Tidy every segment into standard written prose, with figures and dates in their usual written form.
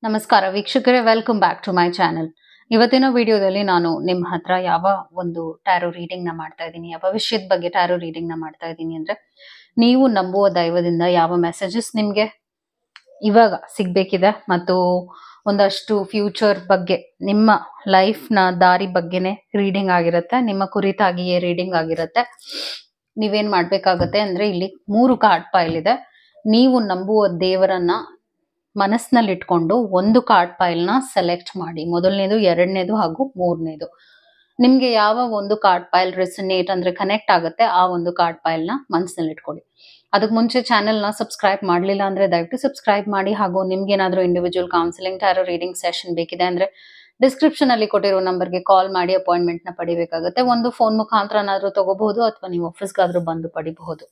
ನಮಸ್ಕಾರ ವೀಕ್ಷಕರೇ, welcome back to my channel. ಇವತ್ತಿನ ವಿಡಿಯೋದಲ್ಲಿ ನಾನು ನಿಮ್ಮ ಹತ್ರ ಯಾವ ಒಂದು ಟ್ಯಾರೋ ರೀಡಿಂಗ್ ನ ಮಾಡ್ತಾ ಇದ್ದೀನಿ, ಯಾವ ವಿಷಯದ ಬಗ್ಗೆ ಟ್ಯಾರೋ ರೀಡಿಂಗ್ ನ ಮಾಡ್ತಾ ಇದ್ದೀನಿ ಅಂದ್ರೆ, ನೀವು ನಂಬುವ ದೈವದಿಂದ ಯಾವ ಮೆಸೇಜಸ್ ನಿಮ್ಗೆ ಇವಾಗ ಸಿಗ್ಬೇಕಿದೆ ಮತ್ತು ಒಂದಷ್ಟು ಫ್ಯೂಚರ್ ಬಗ್ಗೆ, ನಿಮ್ಮ ಲೈಫ್ ನ ದಾರಿ ಬಗ್ಗೆನೆ ರೀಡಿಂಗ್ ಆಗಿರುತ್ತೆ, ನಿಮ್ಮ ಕುರಿತಾಗಿಯೇ ರೀಡಿಂಗ್ ಆಗಿರುತ್ತೆ. ನೀವೇನ್ ಮಾಡ್ಬೇಕಾಗತ್ತೆ ಅಂದ್ರೆ, ಇಲ್ಲಿ 3 ಕಾರ್ಡ್ ಪೈಲ್ ಇದೆ. ನೀವು ನಂಬುವ ದೇವರನ್ನ ಮನಸ್ಸಿನಲ್ಲಿ ಇಟ್ಕೊಂಡು ಒಂದು ಕಾರ್ಡ್ ಪೈಲ್ ನ ಸೆಲೆಕ್ಟ್ ಮಾಡಿ. ಮೊದಲನೇದು, ಎರಡನೇದು ಹಾಗೂ ಮೂರನೇದು. ನಿಮ್ಗೆ ಯಾವ ಒಂದು ಕಾರ್ಡ್ ಪೈಲ್ ರೆಸನೇಟ್ ಅಂದ್ರೆ ಕನೆಕ್ಟ್ ಆಗುತ್ತೆ, ಆ ಒಂದು ಕಾರ್ಡ್ ಪೈಲ್ ನ ಮನಸ್ಸಿನಲ್ಲಿ ಇಟ್ಕೊಳ್ಳಿ. ಅದಕ್ಕೆ ಮುಂಚೆ ಚಾನೆಲ್ ನ ಸಬ್ಸ್ಕ್ರೈಬ್ ಮಾಡಲಿಲ್ಲ ಅಂದ್ರೆ ದಯವಿಟ್ಟು ಸಬ್ಸ್ಕ್ರೈಬ್ ಮಾಡಿ. ಹಾಗೂ ನಿಮ್ಗೆ ಏನಾದ್ರೂ individual counselling tarot reading session ಬೇಕಿದೆ ಅಂದ್ರೆ ಡಿಸ್ಕ್ರಿಪ್ಷನ್ ಅಲ್ಲಿ ಕೊಟ್ಟಿರೋ ನಂಬರ್ಗೆ ಕಾಲ್ ಮಾಡಿ ಅಪಾಯಿಂಟ್ಮೆಂಟ್ ನ ಪಡಿಬೇಕಾಗುತ್ತೆ. ಒಂದು ಫೋನ್ ಮುಖಾಂತರನಾದ್ರೂ ತಗೋಬಹುದು ಅಥವಾ ನೀವು ಆಫೀಸ್ಗಾದ್ರೂ ಬಂದು ಪಡಿಬಹುದು.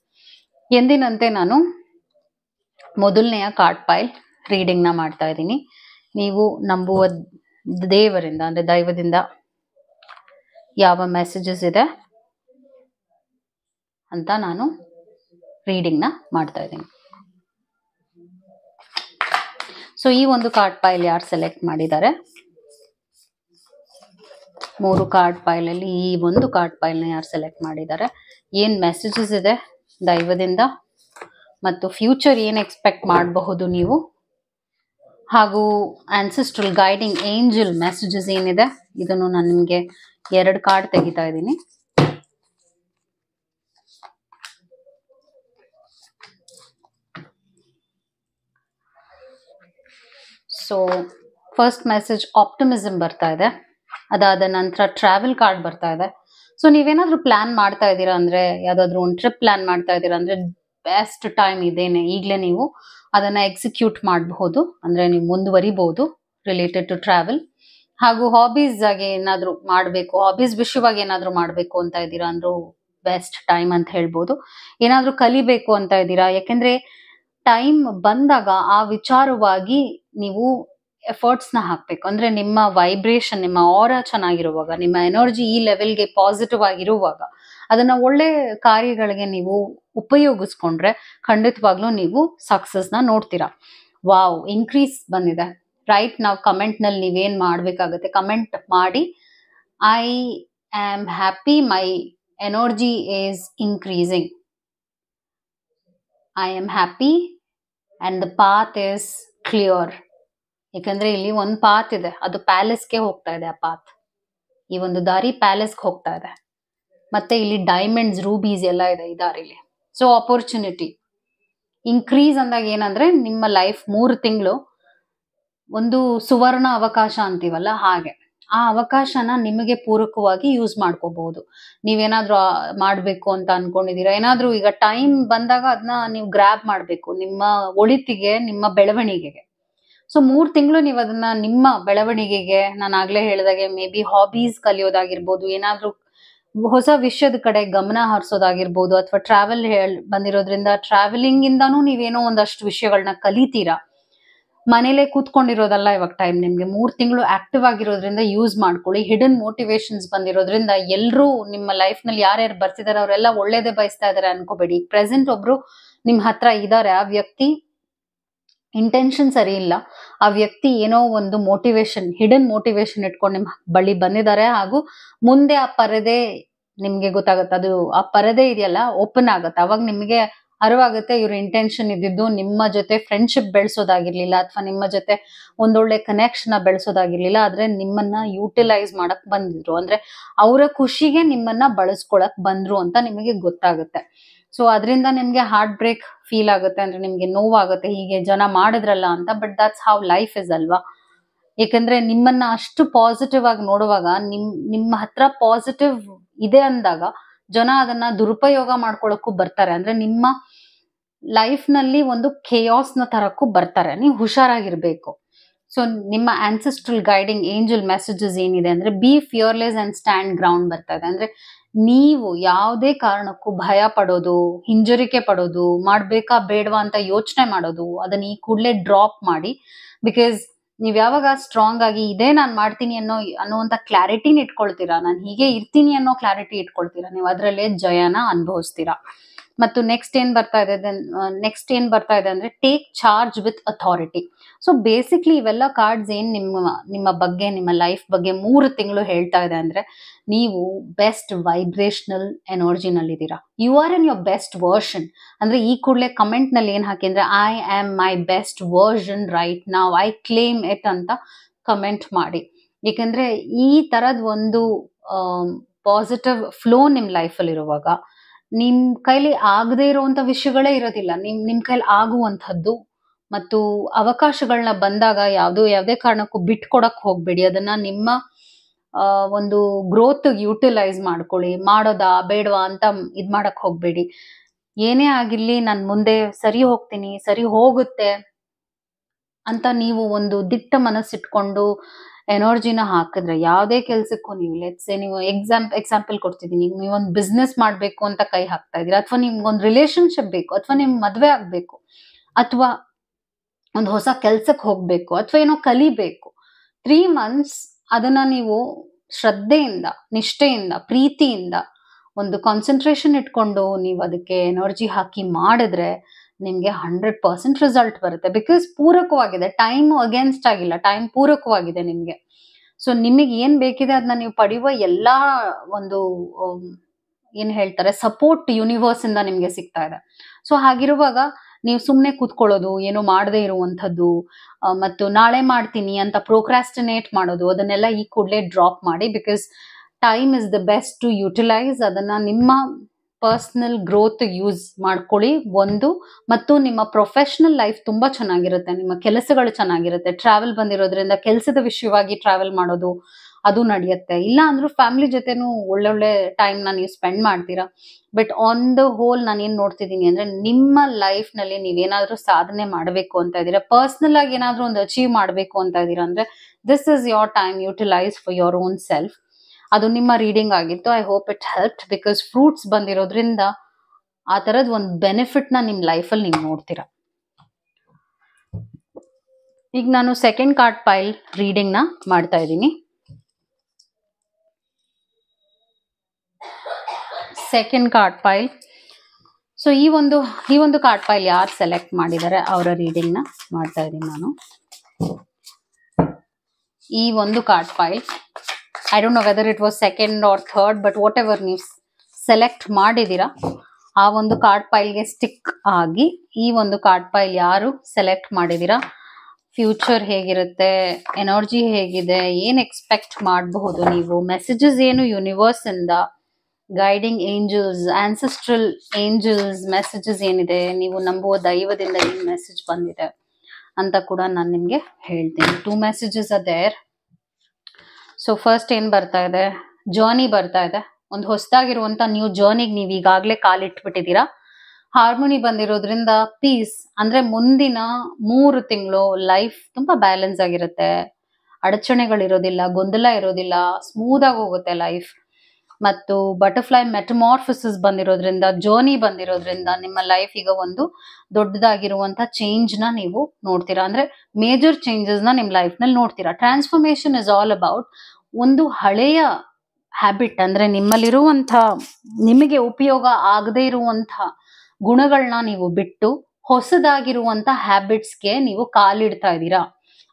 ಎಂದಿನಂತೆ ನಾನು ಮೊದಲನೆಯ ಕಾರ್ಡ್ ಪೈಲ್ ರೀಡಿಂಗ್ ನ ಮಾಡ್ತಾ ಇದ್ದೀನಿ. ನೀವು ನಂಬುವ ದೇವರಿಂದ ಅಂದ್ರೆ ದೈವದಿಂದ ಯಾವ ಮೆಸೇಜಸ್ ಇದೆ ಅಂತ ನಾನು ರೀಡಿಂಗ್ ನ ಮಾಡ್ತಾ ಇದ್ದೀನಿ. ಸೊ ಈ ಒಂದು ಕಾರ್ಡ್ ಪೈಲ್ ಯಾರು ಸೆಲೆಕ್ಟ್ ಮಾಡಿದ್ದಾರೆ, 3 ಕಾರ್ಡ್ ಪೈಲ್ ಅಲ್ಲಿ ಈ ಒಂದು ಕಾರ್ಡ್ ಪೈಲ್ ನ ಯಾರು ಸೆಲೆಕ್ಟ್ ಮಾಡಿದ್ದಾರೆ, ಏನ್ ಮೆಸೇಜಸ್ ಇದೆ ದೈವದಿಂದ ಮತ್ತು ಫ್ಯೂಚರ್ ಏನ್ ಎಕ್ಸ್ಪೆಕ್ಟ್ ಮಾಡಬಹುದು ನೀವು, ಹಾಗೂ ಆನ್ಸೆಸ್ಟ್ರಲ್ ಗೈಡಿಂಗ್ ಏಂಜಲ್ ಮೆಸೇಜಸ್ ಏನಿದೆ, ಇದನ್ನು ನಾನು ನಿಮ್ಗೆ 2 ಕಾರ್ಡ್ ತೆಗಿತಾ ಇದ್ದೀನಿ. ಸೊ ಫಸ್ಟ್ ಮೆಸೇಜ್ ಆಪ್ಟಿಮಿಸಮ್ ಬರ್ತಾ ಇದೆ. ಅದಾದ ನಂತರ ಟ್ರಾವೆಲ್ ಕಾರ್ಡ್ ಬರ್ತಾ ಇದೆ. ಸೊ ನೀವೇನಾದ್ರೂ ಪ್ಲಾನ್ ಮಾಡ್ತಾ ಇದ್ದೀರಾ ಅಂದ್ರೆ, ಯಾವ್ದಾದ್ರು ಒಂದು ಟ್ರಿಪ್ ಪ್ಲಾನ್ ಮಾಡ್ತಾ ಇದ್ದೀರಾ ಅಂದ್ರೆ ಬೆಸ್ಟ್ ಟೈಮ್ ಇದೇನೆ, ಈಗಲೇ ನೀವು ಅದನ್ನ ಎಕ್ಸಿಕ್ಯೂಟ್ ಮಾಡಬಹುದು, ಅಂದ್ರೆ ನೀವು ಮುಂದುವರಿಬಹುದು ರಿಲೇಟೆಡ್ ಟು ಟ್ರಾವೆಲ್. ಹಾಗೂ ಹಾಬೀಸ್ ಆಗಿ ಏನಾದ್ರು ಮಾಡಬೇಕು, ಹಾಬೀಸ್ ವಿಷಯವಾಗಿ ಏನಾದ್ರು ಮಾಡಬೇಕು ಅಂತ ಇದ್ದೀರಾ ಅಂದ್ರೂ ಬೆಸ್ಟ್ ಟೈಮ್ ಅಂತ ಹೇಳ್ಬೋದು. ಏನಾದ್ರೂ ಕಲಿಬೇಕು ಅಂತ ಇದ್ದೀರಾ, ಯಾಕೆಂದ್ರೆ ಟೈಮ್ ಬಂದಾಗ ಆ ವಿಚಾರವಾಗಿ ನೀವು ಎಫರ್ಟ್ಸ್ ನ ಹಾಕ್ಬೇಕು. ಅಂದ್ರೆ ನಿಮ್ಮ ವೈಬ್ರೇಷನ್, ನಿಮ್ಮ ಆರಾ ಚೆನ್ನಾಗಿರುವಾಗ, ನಿಮ್ಮ ಎನರ್ಜಿ ಈ ಲೆವೆಲ್ಗೆ ಪಾಸಿಟಿವ್ ಆಗಿರುವಾಗ ಅದನ್ನ ಒಳ್ಳೆ ಕಾರ್ಯಗಳಿಗೆ ನೀವು ಉಪಯೋಗಿಸ್ಕೊಂಡ್ರೆ ಖಂಡಿತವಾಗ್ಲೂ ನೀವು ಸಕ್ಸಸ್ ನ ನೋಡ್ತೀರಾ. ವಾವ್, ಇನ್ಕ್ರೀಸ್ ಬಂದಿದೆ. ರೈಟ್, ನಾವು ಕಮೆಂಟ್ ನಲ್ಲಿ ನೀವೇನ್ ಮಾಡ್ಬೇಕಾಗತ್ತೆ, ಕಮೆಂಟ್ ಮಾಡಿ I am happy, my energy is increasing, I am happy and the path is clear. ಯಾಕಂದ್ರೆ ಇಲ್ಲಿ ಒಂದು ಪಾತ್ ಇದೆ, ಅದು ಪ್ಯಾಲೇಸ್ಗೆ ಹೋಗ್ತಾ ಇದೆ. ಆ ಪಾತ್, ಈ ಒಂದು ದಾರಿ ಪ್ಯಾಲೇಸ್ಗೆ ಹೋಗ್ತಾ ಇದೆ. ಮತ್ತೆ ಇಲ್ಲಿ ಡೈಮಂಡ್ಸ್, ರೂಬೀಸ್ ಎಲ್ಲ ಇದೆ ಈ ದಾರಿಲಿ. ಸೊ ಆಪರ್ಚುನಿಟಿ ಇನ್ಕ್ರೀಸ್ ಅಂದಾಗ ಏನಂದ್ರೆ, ನಿಮ್ಮ ಲೈಫ್ 3 ತಿಂಗಳು ಒಂದು ಸುವರ್ಣ ಅವಕಾಶ ಅಂತೀವಲ್ಲ ಹಾಗೆ, ಆ ಅವಕಾಶನ ನಿಮಗೆ ಪೂರಕವಾಗಿ ಯೂಸ್ ಮಾಡ್ಕೋಬಹುದು. ನೀವೇನಾದ್ರೂ ಮಾಡ್ಬೇಕು ಅಂತ ಅನ್ಕೊಂಡಿದೀರಾ, ಏನಾದ್ರೂ ಈಗ ಟೈಮ್ ಬಂದಾಗ ಅದನ್ನ ನೀವು ಗ್ರಾಬ್ ಮಾಡ್ಬೇಕು, ನಿಮ್ಮ ಒಳಿತಿಗೆ, ನಿಮ್ಮ ಬೆಳವಣಿಗೆಗೆ. ಸೊ 3 ತಿಂಗಳು ನೀವು ಅದನ್ನ ನಿಮ್ಮ ಬೆಳವಣಿಗೆಗೆ, ನಾನು ಆಗ್ಲೇ ಹೇಳಿದಾಗೆ ಮೇ ಬಿ ಹಾಬೀಸ್ ಕಲಿಯೋದಾಗಿರ್ಬೋದು, ಏನಾದ್ರೂ ಹೊಸ ವಿಷಯದ ಕಡೆ ಗಮನ ಹರಿಸೋದಾಗಿರ್ಬೋದು, ಅಥವಾ ಟ್ರಾವೆಲ್ ಬಂದಿರೋದ್ರಿಂದ ಟ್ರಾವೆಲಿಂಗ್ ಇಂದಾನು ನೀವೇನೋ ಒಂದಷ್ಟು ವಿಷಯಗಳನ್ನ ಕಲಿತೀರಾ. ಮನೇಲೆ ಕೂತ್ಕೊಂಡಿರೋದಲ್ಲ ಇವಾಗ ಟೈಮ್ ನಿಮ್ಗೆ, 3 ತಿಂಗಳು ಆಕ್ಟಿವ್ ಆಗಿರೋದ್ರಿಂದ ಯೂಸ್ ಮಾಡ್ಕೊಳ್ಳಿ. ಹಿಡನ್ ಮೋಟಿವೇಶನ್ಸ್ ಬಂದಿರೋದ್ರಿಂದ ಎಲ್ಲರೂ ನಿಮ್ಮ ಲೈಫ್ ನಲ್ಲಿ ಯಾರ್ಯಾರು ಬರ್ತಿದಾರೆ ಅವರೆಲ್ಲ ಒಳ್ಳೇದೇ ಬಯಸ್ತಾ ಇದಾರೆ ಅನ್ಕೋಬೇಡಿ. ಪ್ರೆಸೆಂಟ್ ಒಬ್ರು ನಿಮ್ ಹತ್ರ ಇದಾರೆ, ಆ ವ್ಯಕ್ತಿ ಇಂಟೆನ್ಷನ್ ಸರಿ ಇಲ್ಲ, ಆ ವ್ಯಕ್ತಿ ಏನೋ ಒಂದು ಮೋಟಿವೇಶನ್, ಹಿಡನ್ ಮೋಟಿವೇಶನ್ ಇಟ್ಕೊಂಡು ನಿಮ್ ಬಳಿ ಬಂದಿದ್ದಾರೆ. ಹಾಗೂ ಮುಂದೆ ಆ ಪರದೆ ನಿಮ್ಗೆ ಗೊತ್ತಾಗತ್ತೆ, ಅದು ಆ ಪರದೆ ಇದೆಯಲ್ಲ ಓಪನ್ ಆಗತ್ತೆ. ಅವಾಗ ನಿಮ್ಗೆ ಅರಿವಾಗುತ್ತೆ ಇವ್ರ ಇಂಟೆನ್ಷನ್ ಇದ್ದಿದ್ದು ನಿಮ್ಮ ಜೊತೆ ಫ್ರೆಂಡ್ಶಿಪ್ ಬೆಳೆಸೋದಾಗಿರ್ಲಿಲ್ಲ, ಅಥವಾ ನಿಮ್ಮ ಜೊತೆ ಒಂದೊಳ್ಳೆ ಕನೆಕ್ಷನ್ ಬೆಳೆಸೋದಾಗಿರ್ಲಿಲ್ಲ, ಆದ್ರೆ ನಿಮ್ಮನ್ನ ಯೂಟಿಲೈಸ್ ಮಾಡಕ್ ಬಂದಿದ್ರು, ಅಂದ್ರೆ ಅವರ ಖುಷಿಗೆ ನಿಮ್ಮನ್ನ ಬಳಸ್ಕೊಳಕ್ ಬಂದ್ರು ಅಂತ ನಿಮಗೆ ಗೊತ್ತಾಗುತ್ತೆ. ಸೊ ಅದರಿಂದ ನಿಮ್ಗೆ ಹಾರ್ಟ್ ಬ್ರೇಕ್ ಫೀಲ್ ಆಗುತ್ತೆ, ಅಂದ್ರೆ ನಿಮ್ಗೆ ನೋವಾಗುತ್ತೆ, ಹೀಗೆ ಜನ ಮಾಡಿದ್ರಲ್ಲ ಅಂತ. But that's how life is ಅಲ್ವಾ. ಯಾಕಂದ್ರೆ ನಿಮ್ಮನ್ನ ಅಷ್ಟು ಪಾಸಿಟಿವ್ ಆಗಿ ನೋಡುವಾಗ, ನಿಮ್ಮ ಹತ್ರ ಪಾಸಿಟಿವ್ ಇದೆ ಅಂದಾಗ ಜನ ಅದನ್ನ ದುರುಪಯೋಗ ಮಾಡ್ಕೊಳಕ್ಕೂ ಬರ್ತಾರೆ. ಅಂದ್ರೆ ನಿಮ್ಮ ಲೈಫ್ ನಲ್ಲಿ ಒಂದು ಖೇಯಾಸ್ ನ ತರಕ್ಕೂ ಬರ್ತಾರೆ. ನೀವು ಹುಷಾರಾಗಿರ್ಬೇಕು. ಸೊ ನಿಮ್ಮ ಆನ್ಸೆಸ್ಟ್ರಲ್ ಗೈಡಿಂಗ್ ಏಂಜಲ್ ಮೆಸೇಜಸ್ ಏನಿದೆ ಅಂದ್ರೆ, B fearless and stand ground ಬರ್ತಾ ಇದೆ. ಅಂದ್ರೆ ನೀವು ಯಾವುದೇ ಕಾರಣಕ್ಕೂ ಭಯ ಪಡೋದು, ಹಿಂಜರಿಕೆ ಪಡೋದು, ಮಾಡ್ಬೇಕಾ ಬೇಡವಾ ಅಂತ ಯೋಚನೆ ಮಾಡೋದು, ಅದನ್ನ ಈ ಕೂಡಲೇ ಡ್ರಾಪ್ ಮಾಡಿ. ಬಿಕಾಸ್ ನೀವ್ ಯಾವಾಗ ಸ್ಟ್ರಾಂಗ್ ಆಗಿ ಇದೇ ನಾನ್ ಮಾಡ್ತೀನಿ ಅನ್ನುವಂತ ಕ್ಲಾರಿಟಿನ ಇಟ್ಕೊಳ್ತೀರಾ, ನಾನು ಹೀಗೆ ಇರ್ತೀನಿ ಅನ್ನೋ ಕ್ಲಾರಿಟಿ ಇಟ್ಕೊಳ್ತೀರಾ, ನೀವು ಅದ್ರಲ್ಲೇ ಜಯನ ಅನುಭವಿಸ್ತೀರಾ. ಮತ್ತು ನೆಕ್ಸ್ಟ್ ಏನ್ ಬರ್ತಾ ಇದೆ ಅಂದ್ರೆ take charge with authority. So basically ಇವೆಲ್ಲ ಕಾರ್ಡ್ಸ್ ಏನ್ ನಿಮ್ಮ ಬಗ್ಗೆ, ನಿಮ್ಮ ಲೈಫ್ ಬಗ್ಗೆ 3 ತಿಂಗಳು ಹೇಳ್ತಾ ಇದೆ ಅಂದ್ರೆ ನೀವು ಬೆಸ್ಟ್ ವೈಬ್ರೇಷನಲ್ ಎನರ್ಜಿನಲ್ಲಿದ್ದೀರಾ. You are in your best version. ಅಂದ್ರೆ ಈ ಕೂಡಲೇ ಕಮೆಂಟ್ ನಲ್ಲಿ ಏನ್ ಹಾಕಿ ಅಂದ್ರೆ I am my best version right now, I claim it ಅಂತ ಕಮೆಂಟ್ ಮಾಡಿ. ಏಕೆಂದ್ರೆ ಈ ತರದ್ ಒಂದು ಪಾಸಿಟಿವ್ ಫ್ಲೋ ನಿಮ್ ಲೈಫಲ್ಲಿ ಇರುವಾಗ ನಿಮ್ ಕೈಲಿ ಆಗದೆ ಇರುವಂತ ವಿಷಯಗಳೇ ಇರೋದಿಲ್ಲ. ನಿಮ್ ಕೈಲಿ ಆಗುವಂಥದ್ದು ಮತ್ತು ಅವಕಾಶಗಳನ್ನ ಬಂದಾಗ ಯಾವುದೇ ಕಾರಣಕ್ಕೂ ಬಿಟ್ಕೊಡಕ್ ಹೋಗ್ಬೇಡಿ. ಅದನ್ನ ನಿಮ್ಮ ಒಂದು ಗ್ರೋತ್ ಯುಟಿಲೈಸ್ ಮಾಡ್ಕೊಳ್ಳಿ. ಮಾಡೋದಾ ಬೇಡವಾ ಅಂತ ಇದ್ ಮಾಡಕ್ ಹೋಗ್ಬೇಡಿ. ಏನೇ ಆಗಿರ್ಲಿ ನಾನ್ ಮುಂದೆ ಸರಿ ಹೋಗ್ತೀನಿ, ಸರಿ ಹೋಗುತ್ತೆ ಅಂತ ನೀವು ಒಂದು ದಿಟ್ಟ ಮನಸ್ಸಿಟ್ಕೊಂಡು ಎನರ್ಜಿನ ಹಾಕಿದ್ರೆ ಯಾವುದೇ ಕೆಲ್ಸಕ್ಕೂ ನೀವು ಎಕ್ಸಾಂಪಲ್ ಕೊಡ್ತಿದ್ದೀನಿ. ನೀವೊಂದು ಬಿಸ್ನೆಸ್ ಮಾಡ್ಬೇಕು ಅಂತ ಕೈ ಹಾಕ್ತಾ ಇದೀರಾ, ಅಥವಾ ನಿಮ್ಗೊಂದು ರಿಲೇಶನ್ಶಿಪ್ ಬೇಕು, ಅಥವಾ ನಿಮ್ ಮದ್ವೆ ಆಗ್ಬೇಕು, ಅಥವಾ ಒಂದು ಹೊಸ ಕೆಲ್ಸಕ್ಕೆ ಹೋಗ್ಬೇಕು, ಅಥವಾ ಏನೋ ಕಲಿಬೇಕು. 3 months ಅದನ್ನ ನೀವು ಶ್ರದ್ಧೆಯಿಂದ, ನಿಷ್ಠೆಯಿಂದ, ಪ್ರೀತಿಯಿಂದ, ಒಂದು ಕಾನ್ಸಂಟ್ರೇಷನ್ ಇಟ್ಕೊಂಡು ನೀವು ಅದಕ್ಕೆ ಎನರ್ಜಿ ಹಾಕಿ ಮಾಡಿದ್ರೆ ನಿಮ್ಗೆ 100% ರಿಸಲ್ಟ್ ಬರುತ್ತೆ. ಬಿಕಾಸ್ ಪೂರಕವಾಗಿದೆ, ಟೈಮ್ ಅಗೇನ್ಸ್ಟ್ ಆಗಿಲ್ಲ, ಟೈಮ್ ಪೂರಕವಾಗಿದೆ ನಿಮ್ಗೆ. ಸೊ ನಿಮಗೆ ಏನ್ ಬೇಕಿದೆ ಅದನ್ನ ನೀವು ಪಡೆಯುವ ಎಲ್ಲಾ ಒಂದು ಏನ್ ಹೇಳ್ತಾರೆ ಸಪೋರ್ಟ್ ಯೂನಿವರ್ಸ್ ಇಂದ ನಿಮ್ಗೆ ಸಿಗ್ತಾ ಇದೆ. ಸೊ ಹಾಗಿರುವಾಗ ನೀವು ಸುಮ್ನೆ ಕೂತ್ಕೊಳ್ಳೋದು, ಏನೋ ಮಾಡದೇ ಇರುವಂತದ್ದು, ಮತ್ತು ನಾಳೆ ಮಾಡ್ತೀನಿ ಅಂತ ಪ್ರೋಕ್ರಾಸ್ಟಿನೇಟ್ ಮಾಡೋದು, ಅದನ್ನೆಲ್ಲ ಈ ಕೂಡಲೇ ಡ್ರಾಪ್ ಮಾಡಿ. Because time is the best to utilise. ಅದನ್ನ ನಿಮ್ಮ ಪರ್ಸನಲ್ ಗ್ರೋತ್ ಯೂಸ್ ಮಾಡ್ಕೊಳ್ಳಿ ಒಂದು. ಮತ್ತು ನಿಮ್ಮ ಪ್ರೊಫೆಷನಲ್ ಲೈಫ್ ತುಂಬಾ ಚೆನ್ನಾಗಿರುತ್ತೆ, ನಿಮ್ಮ ಕೆಲಸಗಳು ಚೆನ್ನಾಗಿರುತ್ತೆ. ಟ್ರಾವೆಲ್ ಬಂದಿರೋದ್ರಿಂದ ಕೆಲಸದ ವಿಷಯವಾಗಿ ಟ್ರಾವೆಲ್ ಮಾಡೋದು ಅದು ನಡೆಯುತ್ತೆ. ಇಲ್ಲ ಅಂದ್ರೂ ಫ್ಯಾಮಿಲಿ ಜೊತೆನೂ ಒಳ್ಳೊಳ್ಳೆ ಟೈಮ್ನ ನೀವು ಸ್ಪೆಂಡ್ ಮಾಡ್ತೀರಾ. ಬಟ್ ಆನ್ ದ ಹೋಲ್ ನಾನು ಏನ್ ನೋಡ್ತಿದ್ದೀನಿ ಅಂದ್ರೆ ನಿಮ್ಮ ಲೈಫ್ ನಲ್ಲಿ ನೀವೇನಾದ್ರೂ ಸಾಧನೆ ಮಾಡಬೇಕು ಅಂತ ಇದ್ದೀರಾ, ಪರ್ಸನಲ್ ಆಗಿ ಏನಾದ್ರೂ ಒಂದು ಅಚೀವ್ ಮಾಡಬೇಕು ಅಂತ ಇದ್ದೀರಾ ಅಂದ್ರೆ this is your time utilise for your own self. ಅದು ನಿಮ್ಮ ರೀಡಿಂಗ್ ಆಗಿತ್ತು. I hope it help. Because fruits ಬಂದಿರೋದ್ರಿಂದ ಆ ತರದ್ ಒಂದು ಬೆನಿಫಿಟ್ ನ ನಿಮ್ ಲೈಫಲ್ಲಿ ನೀವು ನೋಡ್ತೀರಾ. ಈಗ ನಾನು ಸೆಕೆಂಡ್ ಕಾರ್ಡ್ ಪೈಲ್ ರೀಡಿಂಗ್ ನ ಮಾಡ್ತಾ ಇದ್ದೀನಿ. Second card ಪೈಲ್. ಸೊ ಈ ಒಂದು ಕಾರ್ಡ್ ಪೈಲ್ ಯಾರು ಸೆಲೆಕ್ಟ್ ಮಾಡಿದ್ದಾರೆ ಅವರ ರೀಡಿಂಗ್ ನ ಮಾಡ್ತಾ ಇದ್ದೀನಿ ನಾನು. ಈ ಒಂದು card pile, I don't know whether it was second or third, but whatever ನೀವು ಸೆಲೆಕ್ಟ್ ಮಾಡಿದೀರಾ ಆ ಒಂದು ಕಾರ್ಡ್ ಪೈಲ್ಗೆ ಸ್ಟಿಕ್ ಆಗಿ ಈ ಒಂದು ಕಾರ್ಡ್ ಪೈಲ್ ಯಾರು ಸೆಲೆಕ್ಟ್ ಮಾಡಿದೀರಾ, ಫ್ಯೂಚರ್ ಹೇಗಿರುತ್ತೆ, ಎನರ್ಜಿ ಹೇಗಿದೆ, ಏನ್ ಎಕ್ಸ್ಪೆಕ್ಟ್ ಮಾಡಬಹುದು ನೀವು, ಮೆಸೇಜಸ್ ಏನು ಯೂನಿವರ್ಸ್ ಇಂದ, guiding angels, ancestral angels messages ಏನಿದೆ, ನೀವು ನಂಬುವ ದೈವದಿಂದ ಏನ್ ಮೆಸೇಜ್ ಬಂದಿದೆ ಅಂತ ಕೂಡ ನಾನು ನಿಮ್ಗೆ ಹೇಳ್ತೀನಿ. 2 messages are there. So first ಏನ್ ಬರ್ತಾ ಇದೆ, ಜರ್ನಿ ಬರ್ತಾ ಇದೆ. ಒಂದು ಹೊಸದಾಗಿರುವಂತ ನ್ಯೂ ಜರ್ನಿಗೆ ನೀವು ಈಗಾಗಲೇ ಕಾಲಿಟ್ಬಿಟ್ಟಿದ್ದೀರಾ. ಹಾರ್ಮೋನಿ ಬಂದಿರೋದ್ರಿಂದ ಪೀಸ್, ಅಂದ್ರೆ ಮುಂದಿನ 3 ತಿಂಗಳು ಲೈಫ್ ತುಂಬಾ ಬ್ಯಾಲೆನ್ಸ್ ಆಗಿರುತ್ತೆ. ಅಡಚಣೆಗಳಿರೋದಿಲ್ಲ, ಗೊಂದಲ ಇರೋದಿಲ್ಲ, ಸ್ಮೂತ್ ಆಗಿ ಹೋಗುತ್ತೆ ಲೈಫ್. ಮತ್ತು ಬಟರ್ಫ್ಲೈ ಮೆಟಮಾರ್ಫಿಸಿಸ್ ಬಂದಿರೋದ್ರಿಂದ, ಜರ್ನಿ ಬಂದಿರೋದ್ರಿಂದ ನಿಮ್ಮ ಲೈಫ್ ಈಗ ಒಂದು ದೊಡ್ಡದಾಗಿರುವಂತ ಚೇಂಜ್ ನ ನೀವು ನೋಡ್ತೀರಾ. ಅಂದ್ರೆ ಮೇಜರ್ ಚೇಂಜಸ್ ನ ನಿಮ್ ಲೈಫ್ ನಲ್ಲಿ ನೋಡ್ತೀರಾ. ಟ್ರಾನ್ಸ್ಫಾರ್ಮೇಶನ್ ಇಸ್ ಆಲ್ ಅಬೌಟ್ ಒಂದು ಹಳೆಯ ಹ್ಯಾಬಿಟ್, ಅಂದ್ರೆ ನಿಮ್ಮಲ್ಲಿರುವಂತ ನಿಮಗೆ ಉಪಯೋಗ ಆಗದೆ ಇರುವಂತ ಗುಣಗಳನ್ನ ನೀವು ಬಿಟ್ಟು ಹೊಸದಾಗಿರುವಂತ ಹ್ಯಾಬಿಟ್ಸ್ಗೆ ನೀವು ಕಾಲಿಡ್ತಾ ಇದ್ದೀರಾ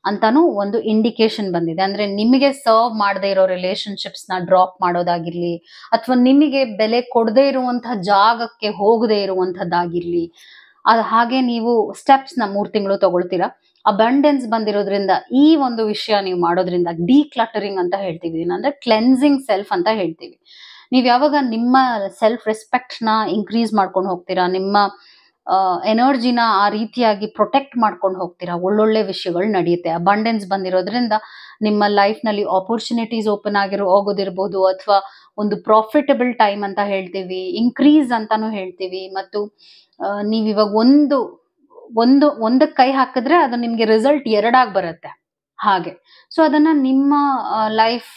ಅಂತಾನು ಒಂದು ಇಂಡಿಕೇಶನ್ ಬಂದಿದೆ. ಅಂದ್ರೆ ನಿಮಗೆ ಸರ್ವ್ ಮಾಡದೇ ಇರೋ ರಿಲೇಶನ್ಶಿಪ್ಸ್ ನ ಡ್ರಾಪ್ ಮಾಡೋದಾಗಿರ್ಲಿ, ಅಥವಾ ನಿಮಗೆ ಬೆಲೆ ಕೊಡದೇ ಇರುವಂತಹ ಜಾಗಕ್ಕೆ ಹೋಗದೆ ಇರುವಂತದ್ದಾಗಿರ್ಲಿ, ಹಾಗೆ ನೀವು ಸ್ಟೆಪ್ಸ್ ನ 3 ತಿಂಗಳು ತಗೊಳ್ತೀರಾ. ಅಬಂಡೆನ್ಸ್ ಬಂದಿರೋದ್ರಿಂದ ಈ ಒಂದು ವಿಷಯ ನೀವು ಮಾಡೋದ್ರಿಂದ ಡಿಕ್ಲಟರಿಂಗ್ ಅಂತ ಹೇಳ್ತೀವಿ, ಅಂದ್ರೆ ಕ್ಲೆನ್ಸಿಂಗ್ ಸೆಲ್ಫ್ ಅಂತ ಹೇಳ್ತೀವಿ. ನೀವ್ ಯಾವಾಗ ನಿಮ್ಮ ಸೆಲ್ಫ್ ರೆಸ್ಪೆಕ್ಟ್ ನ ಇನ್ಕ್ರೀಸ್ ಮಾಡ್ಕೊಂಡು ಹೋಗ್ತೀರಾ, ನಿಮ್ಮ ಎನರ್ಜಿನ ಆ ರೀತಿಯಾಗಿ ಪ್ರೊಟೆಕ್ಟ್ ಮಾಡ್ಕೊಂಡು ಹೋಗ್ತೀರಾ, ಒಳ್ಳೊಳ್ಳೆ ವಿಷಯಗಳು ನಡೆಯುತ್ತೆ. ಅಬಂಡೆನ್ಸ್ ಬಂದಿರೋದ್ರಿಂದ ನಿಮ್ಮ ಲೈಫ್ ನಲ್ಲಿ ಆಪರ್ಚುನಿಟೀಸ್ ಓಪನ್ ಆಗೋದಿರ್ಬೋದು, ಅಥವಾ ಒಂದು ಪ್ರಾಫಿಟಬಲ್ ಟೈಮ್ ಅಂತ ಹೇಳ್ತೀವಿ, ಇನ್ಕ್ರೀಸ್ ಅಂತಾನು ಹೇಳ್ತೀವಿ. ಮತ್ತು ನೀವಿವಾಗ ಒಂದಕ್ಕೆ ಕೈ ಹಾಕಿದ್ರೆ ಅದು ನಿಮ್ಗೆ ರಿಸಲ್ಟ್ 2 ಬರುತ್ತೆ ಹಾಗೆ. ಸೊ ಅದನ್ನ ನಿಮ್ಮ ಲೈಫ್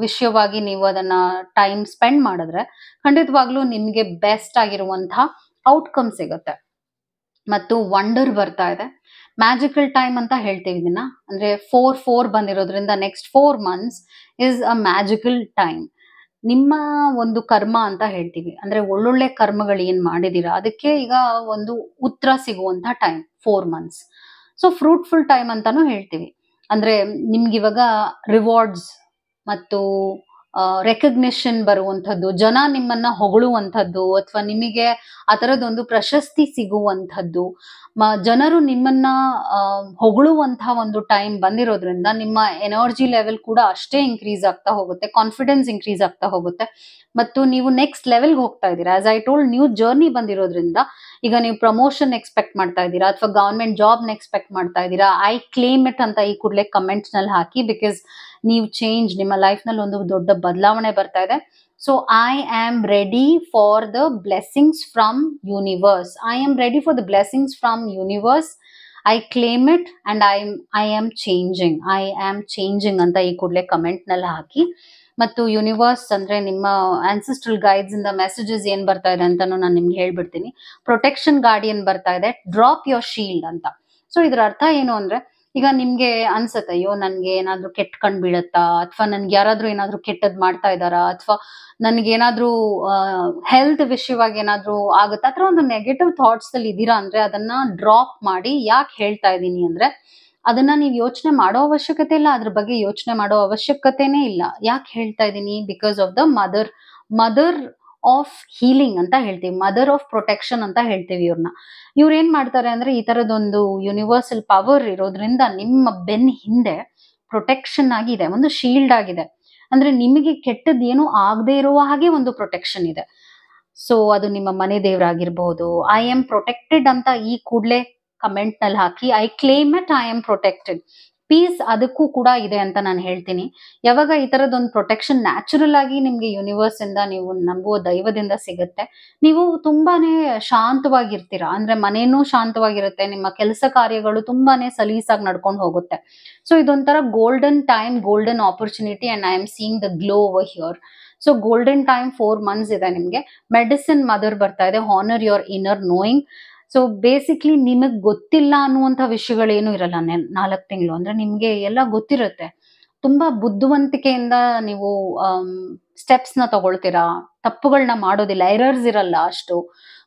ವಿಷಯವಾಗಿ ನೀವು ಅದನ್ನ ಟೈಮ್ ಸ್ಪೆಂಡ್ ಮಾಡಿದ್ರೆ ಖಂಡಿತವಾಗ್ಲೂ ನಿಮ್ಗೆ ಬೆಸ್ಟ್ ಆಗಿರುವಂತಹ ಔಟ್ಕಮ್ ಸಿಗುತ್ತೆ. ಮತ್ತು ವಂಡರ್ ಬರ್ತಾ ಇದೆ, ಮ್ಯಾಜಿಕಲ್ ಟೈಮ್ ಅಂತ ಹೇಳ್ತೀವಿ ಇದನ್ನ. ಅಂದ್ರೆ 4 ಬಂದಿರೋದ್ರಿಂದ next 4 months is a magical time. ನಿಮ್ಮ ಒಂದು ಕರ್ಮ ಅಂತ ಹೇಳ್ತೀವಿ. ಅಂದ್ರೆ ಒಳ್ಳೊಳ್ಳೆ ಕರ್ಮಗಳು ಏನ್ ಮಾಡಿದೀರಾ ಅದಕ್ಕೆ ಈಗ ಒಂದು ಉತ್ತರ ಸಿಗುವಂತ time 4 months. So fruitful time ಅಂತಾನು ಹೇಳ್ತೀವಿ. ಅಂದ್ರೆ ನಿಮ್ಗಿವಾಗ ರಿವಾರ್ಡ್ಸ್ ಮತ್ತು ರೆಕಗ್ನಿಷನ್ ಬರುವಂಥದ್ದು, ಜನ ನಿಮ್ಮನ್ನ ಹೊಗಳುವಂಥದ್ದು ಅಥವಾ ನಿಮಗೆ ಆ ತರದೊಂದು ಪ್ರಶಸ್ತಿ ಸಿಗುವಂಥದ್ದು, ಜನರು ನಿಮ್ಮನ್ನ ಹೊಗಳುವಂತಹ ಒಂದು ಟೈಮ್ ಬಂದಿರೋದ್ರಿಂದ ನಿಮ್ಮ ಎನರ್ಜಿ ಲೆವೆಲ್ ಕೂಡ ಅಷ್ಟೇ ಇನ್ಕ್ರೀಸ್ ಆಗ್ತಾ ಹೋಗುತ್ತೆ, ಕಾನ್ಫಿಡೆನ್ಸ್ ಇನ್ಕ್ರೀಸ್ ಆಗ್ತಾ ಹೋಗುತ್ತೆ ಮತ್ತು ನೀವು ನೆಕ್ಸ್ಟ್ ಲೆವೆಲ್ಗೆ ಹೋಗ್ತಾ ಇದ್ದೀರಾ. As I told, new journey ಬಂದಿರೋದ್ರಿಂದ ಈಗ ನೀವು ಪ್ರಮೋಷನ್ ಎಕ್ಸ್ಪೆಕ್ಟ್ ಮಾಡ್ತಾ ಇದ್ದೀರಾ ಅಥವಾ ಗವರ್ಮೆಂಟ್ ಜಾಬ್ ಎಕ್ಸ್ಪೆಕ್ಟ್ ಮಾಡ್ತಾ ಇದ್ದೀರಾ. ಐ ಕ್ಲೇಮ್ ಇಟ್ ಅಂತ ಈ ಕೂಡಲೇ ಕಮೆಂಟ್ಸ್ ನಲ್ಲಿ ಹಾಕಿ, ಬಿಕಾಸ್ ನೀವು ಚೇಂಜ್, ನಿಮ್ಮ ಲೈಫ್ ನಲ್ಲಿ ಒಂದು ದೊಡ್ಡ ಬದಲಾವಣೆ ಬರ್ತಾ ಇದೆ. So I am ready for the blessings from universe. I am ready for the blessings from universe. I claim it and I am changing. I am changing ಅಂತ ಈ ಕೂಡಲೇ ಕಮೆಂಟ್ ನಲ್ಲಿ ಹಾಕಿ. ಮತ್ತು ಯೂನಿವರ್ಸ್ ಅಂದ್ರೆ ನಿಮ್ಮ ಆನ್ಸೆಸ್ಟ್ರಲ್ ಗೈಡ್ಸ್ ಇಂದ messages ಏನ್ ಬರ್ತಾ ಇದೆ ಅಂತಾನು ನಾನು ನಿಮ್ಗೆ ಹೇಳ್ಬಿಡ್ತೀನಿ. ಪ್ರೊಟೆಕ್ಷನ್ ಗಾರ್ಡಿಯನ್ ಬರ್ತಾ ಇದೆ, ಡ್ರಾಪ್ ಯೋರ್ ಶೀಲ್ಡ್ ಅಂತ. ಸೊ ಇದ್ರ ಅರ್ಥ ಏನು ಅಂದ್ರೆ, ಈಗ ನಿಮ್ಗೆ ಅನ್ಸತ್ತೆ, ಅಯ್ಯೋ ನನ್ಗೆ ಏನಾದ್ರೂ ಕೆಟ್ಟ ಕಣ್ ಬೀಳತ್ತಾ, ಅಥವಾ ನನ್ಗೆ ಯಾರಾದ್ರೂ ಏನಾದ್ರೂ ಕೆಟ್ಟದ್ ಮಾಡ್ತಾ ಇದಾರಾ, ಅಥವಾ ನನ್ಗೆ ಏನಾದ್ರೂ ಹೆಲ್ತ್ ವಿಷಯವಾಗಿ ಏನಾದ್ರೂ ಆಗುತ್ತಾ, ಅಥವಾ ಒಂದು ನೆಗೆಟಿವ್ ಥಾಟ್ಸ್ ಅಲ್ಲಿ ಇದೀರಾ ಅಂದ್ರೆ ಅದನ್ನ ಡ್ರಾಪ್ ಮಾಡಿ. ಯಾಕೆ ಹೇಳ್ತಾ ಇದ್ದೀನಿ ಅಂದ್ರೆ, ಅದನ್ನ ನೀವು ಯೋಚನೆ ಮಾಡೋ ಅವಶ್ಯಕತೆ ಇಲ್ಲ, ಅದ್ರ ಬಗ್ಗೆ ಯೋಚನೆ ಮಾಡೋ ಅವಶ್ಯಕತೆನೇ ಇಲ್ಲ. ಯಾಕೆ ಹೇಳ್ತಾ ಇದ್ದೀನಿ? Because of the mother of healing ಅಂತ ಹೇಳ್ತೀವಿ, ಮದರ್ ಆಫ್ ಪ್ರೊಟೆಕ್ಷನ್ ಅಂತ ಹೇಳ್ತೀವಿ ಇವ್ರನ್ನ. ಇವ್ರು ಏನ್ ಮಾಡ್ತಾರೆ ಅಂದ್ರೆ, ಈ ತರದೊಂದು ಯೂನಿವರ್ಸಲ್ ಪವರ್ ಇರೋದ್ರಿಂದ ನಿಮ್ಮ ಬೆನ್ ಹಿಂದೆ ಪ್ರೊಟೆಕ್ಷನ್ ಆಗಿದೆ, ಒಂದು ಶೀಲ್ಡ್ ಆಗಿದೆ. ಅಂದ್ರೆ ನಿಮಗೆ ಕೆಟ್ಟದ್ ಏನು ಆಗದೆ ಇರುವ ಹಾಗೆ ಒಂದು ಪ್ರೊಟೆಕ್ಷನ್ ಇದೆ. ಸೊ ಅದು ನಿಮ್ಮ ಮನೆ ದೇವರಾಗಿರ್ಬಹುದು. ಐ ಆಮ್ ಪ್ರೊಟೆಕ್ಟೆಡ್ ಅಂತ ಈ ಕೂಡಲೇ ಕಮೆಂಟ್ ನಲ್ಲಿ ಹಾಕಿ. I claim it, I am protected. Peace ಅದಕ್ಕೂ ಕೂಡ ಇದೆ ಅಂತ ನಾನು ಹೇಳ್ತೀನಿ. ಯಾವಾಗ ಈ ತರದೊಂದು ಪ್ರೊಟೆಕ್ಷನ್ ನ್ಯಾಚುರಲ್ ಆಗಿ ನಿಮ್ಗೆ ಯೂನಿವರ್ಸ್ ಇಂದ, ನೀವು ನಂಬುವ ದೈವದಿಂದ ಸಿಗುತ್ತೆ, ನೀವು ತುಂಬಾನೇ ಶಾಂತವಾಗಿರ್ತೀರಾ. ಅಂದ್ರೆ ಮನೇನೂ ಶಾಂತವಾಗಿರುತ್ತೆ, ನಿಮ್ಮ ಕೆಲಸ ಕಾರ್ಯಗಳು ತುಂಬಾನೇ ಸಲೀಸಾಗಿ ನಡ್ಕೊಂಡು ಹೋಗುತ್ತೆ. ಸೊ ಇದೊಂಥರ golden time, golden opportunity, and I am seeing the glow over here. So golden time 4 months ಇದೆ ನಿಮ್ಗೆ. ಮೆಡಿಸಿನ್ ಮದರ್ ಬರ್ತಾ ಇದೆ, honour your inner knowing. So basically ನಿಮಗ್ ಗೊತ್ತಿಲ್ಲ ಅನ್ನುವಂಥ ವಿಷಯಗಳೇನು ಇರಲ್ಲ 4 ತಿಂಗಳು. ಅಂದ್ರೆ ನಿಮ್ಗೆ ಎಲ್ಲ ಗೊತ್ತಿರುತ್ತೆ. ತುಂಬಾ ಬುದ್ಧಿವಂತಿಕೆಯಿಂದ ನೀವು ಸ್ಟೆಪ್ಸ್ ನ ತಗೊಳ್ತೀರಾ, ತಪ್ಪುಗಳನ್ನ ಮಾಡೋದಿಲ್ಲ, ಎರರ್ಸ್ ಇರಲ್ಲ ಅಷ್ಟು,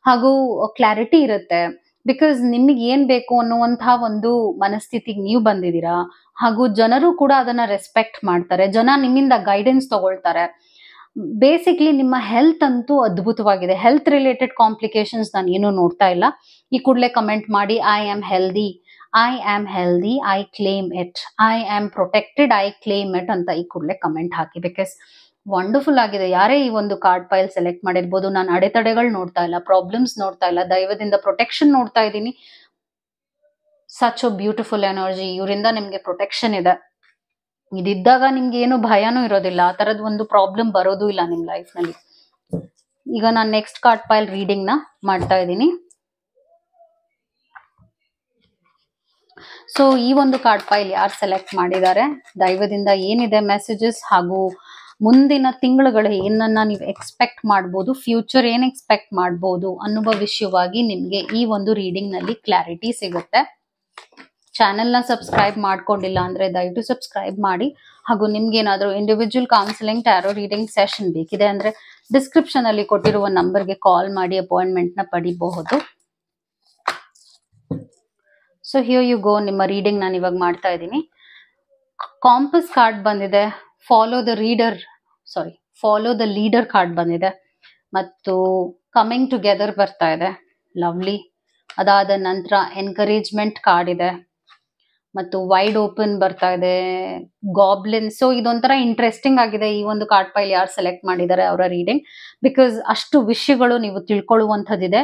ಹಾಗೂ ಕ್ಲಾರಿಟಿ ಇರುತ್ತೆ. ಬಿಕಾಸ್ ನಿಮಗೆ ಏನ್ ಬೇಕು ಅನ್ನುವಂತಹ ಒಂದು ಮನಸ್ಥಿತಿಗೆ ನೀವು ಬಂದಿದ್ದೀರಾ, ಹಾಗೂ ಜನರು ಕೂಡ ಅದನ್ನ ರೆಸ್ಪೆಕ್ಟ್ ಮಾಡ್ತಾರೆ, ಜನ ನಿಮ್ಮಿಂದ ಗೈಡೆನ್ಸ್ ತಗೊಳ್ತಾರೆ. ಬೇಸಿಕ್ಲಿ ನಿಮ್ಮ ಹೆಲ್ತ್ ಅಂತೂ ಅದ್ಭುತವಾಗಿದೆ. ಹೆಲ್ತ್ ರಿಲೇಟೆಡ್ ಕಾಂಪ್ಲಿಕೇಶನ್ಸ್ ನಾನು ಏನು ನೋಡ್ತಾ ಇಲ್ಲ. ಈ ಕೂಡಲೇ ಕಮೆಂಟ್ ಮಾಡಿ, I am healthy, I am healthy, I claim it, I am protected, I claim it ಅಂತ ಈ ಕೂಡಲೇ ಕಮೆಂಟ್ ಹಾಕಿ. ಬಿಕಾಸ್ ವಂಡರ್ಫುಲ್ ಆಗಿದೆ. ಯಾರೇ ಈ ಒಂದು ಕಾರ್ಡ್ ಫೈಲ್ ಸೆಲೆಕ್ಟ್ ಮಾಡಿರ್ಬೋದು. ನಾನು ಅಡೆತಡೆಗಳು ನೋಡ್ತಾ ಇಲ್ಲ, ಪ್ರಾಬ್ಲಮ್ಸ್ ನೋಡ್ತಾ ಇಲ್ಲ, ದೈವದಿಂದ ಪ್ರೊಟೆಕ್ಷನ್ ನೋಡ್ತಾ ಇದ್ದೀನಿ. Such a beautiful energy. ಇವರಿಂದ ನಿಮ್ಗೆ ಪ್ರೊಟೆಕ್ಷನ್ ಇದೆ. ಇದಿದ್ದಾಗ ನಿಮ್ಗೆ ಏನು ಭಯನೂ ಇರೋದಿಲ್ಲ, ಆ ತರದ್ ಒಂದು ಪ್ರಾಬ್ಲಮ್ ಬರೋದು ಇಲ್ಲ ನಿಮ್ ಲೈಫ್ ನಲ್ಲಿ. ಈಗ ನಾನು ನೆಕ್ಸ್ಟ್ ಕಾರ್ಡ್ ಫೈಲ್ ರೀಡಿಂಗ್ ನ ಮಾಡ್ತಾ ಇದ್ದೀನಿ. ಸೊ ಈ ಒಂದು ಕಾರ್ಡ್ ಫೈಲ್ ಯಾರು ಸೆಲೆಕ್ಟ್ ಮಾಡಿದ್ದಾರೆ, ದೈವದಿಂದ ಏನಿದೆ ಮೆಸೇಜಸ್, ಹಾಗೂ ಮುಂದಿನ ತಿಂಗಳುಗಳು ಏನನ್ನ ನೀವು ಎಕ್ಸ್ಪೆಕ್ಟ್ ಮಾಡ್ಬೋದು, ಫ್ಯೂಚರ್ ಏನ್ ಎಕ್ಸ್ಪೆಕ್ಟ್ ಮಾಡ್ಬೋದು ಅನ್ನುವ ವಿಷಯವಾಗಿ ನಿಮ್ಗೆ ಈ ಒಂದು ರೀಡಿಂಗ್ ನಲ್ಲಿ ಕ್ಲಾರಿಟಿ ಸಿಗುತ್ತೆ. ಚಾನೆಲ್ನ ಸಬ್ಸ್ಕ್ರೈಬ್ ಮಾಡ್ಕೊಂಡಿಲ್ಲ ಅಂದ್ರೆ ದಯವಿಟ್ಟು ಸಬ್ಸ್ಕ್ರೈಬ್ ಮಾಡಿ. ಹಾಗೂ ನಿಮ್ಗೆ ಏನಾದರೂ individual counselling, tarot reading session ಬೇಕಿದೆ ಅಂದ್ರೆ ಡಿಸ್ಕ್ರಿಪ್ಷನ್ ಅಲ್ಲಿ ಕೊಟ್ಟಿರುವ ನಂಬರ್ಗೆ ಕಾಲ್ ಮಾಡಿ ಅಪಾಯಿಂಟ್ಮೆಂಟ್ ನ ಪಡಿಬಹುದು. ಸೊ ಹಿಯರ್ ಯು ಗೋ, ನಿಮ್ಮ ರೀಡಿಂಗ್ ನಾನು ಇವಾಗ ಮಾಡ್ತಾ ಇದ್ದೀನಿ. ಕಾಂಪಸ್ ಕಾರ್ಡ್ ಬಂದಿದೆ, ಫಾಲೋ ದ ಲೀಡರ್ ಕಾರ್ಡ್ ಬಂದಿದೆ, ಮತ್ತು ಕಮಿಂಗ್ ಟುಗೆದರ್ ಬರ್ತಾ ಇದೆ, ಲವ್ಲಿ. ಅದಾದ ನಂತರ ಎನ್ಕರೇಜ್ಮೆಂಟ್ ಕಾರ್ಡ್ ಇದೆ, ಮತ್ತು ವೈಡ್ ಓಪನ್ ಬರ್ತಾ ಇದೆ, ಗಾಬ್ಲಿನ್. ಸೊ ಇದೊಂಥರ ಇಂಟ್ರೆಸ್ಟಿಂಗ್ ಆಗಿದೆ ಈ ಒಂದು ಕಾರ್ಡ್ ಫೈಲ್ ಯಾರು ಸೆಲೆಕ್ಟ್ ಮಾಡಿದ್ದಾರೆ ಅವರ ರೀಡಿಂಗ್. ಬಿಕಾಸ್ ಅಷ್ಟು ವಿಷಯಗಳು ನೀವು ತಿಳ್ಕೊಳ್ಳುವಂಥದ್ದಿದೆ.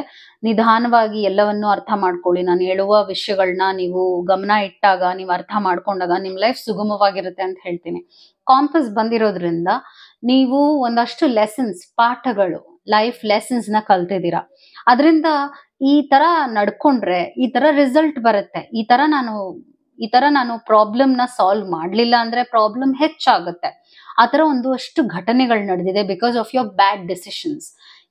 ನಿಧಾನವಾಗಿ ಎಲ್ಲವನ್ನೂ ಅರ್ಥ ಮಾಡ್ಕೊಳ್ಳಿ. ನಾನು ಹೇಳುವ ವಿಷಯಗಳನ್ನ ನೀವು ಗಮನ ಇಟ್ಟಾಗ, ನೀವು ಅರ್ಥ ಮಾಡ್ಕೊಂಡಾಗ ನಿಮ್ ಲೈಫ್ ಸುಗಮವಾಗಿರುತ್ತೆ ಅಂತ ಹೇಳ್ತೀನಿ. ಕಾಂಪಸ್ ಬಂದಿರೋದ್ರಿಂದ ನೀವು ಒಂದಷ್ಟು ಲೆಸನ್ಸ್, ಪಾಠಗಳು, ಲೈಫ್ ಲೆಸನ್ಸ್ ನ ಕಲ್ತಿದ್ದೀರಾ. ಅದರಿಂದ ಈ ತರ ನಡ್ಕೊಂಡ್ರೆ ಈ ತರ ರಿಸಲ್ಟ್ ಬರುತ್ತೆ. ಈ ತರ ನಾನು ಪ್ರಾಬ್ಲಮ್ ನ ಸಾಲ್ವ್ ಮಾಡ್ಲಿಲ್ಲ ಅಂದ್ರೆ ಪ್ರಾಬ್ಲಮ್ ಹೆಚ್ಚಾಗುತ್ತೆ. ಆ ತರ ಅಷ್ಟು ಘಟನೆಗಳು ನಡೆದಿದೆ because of your bad decisions.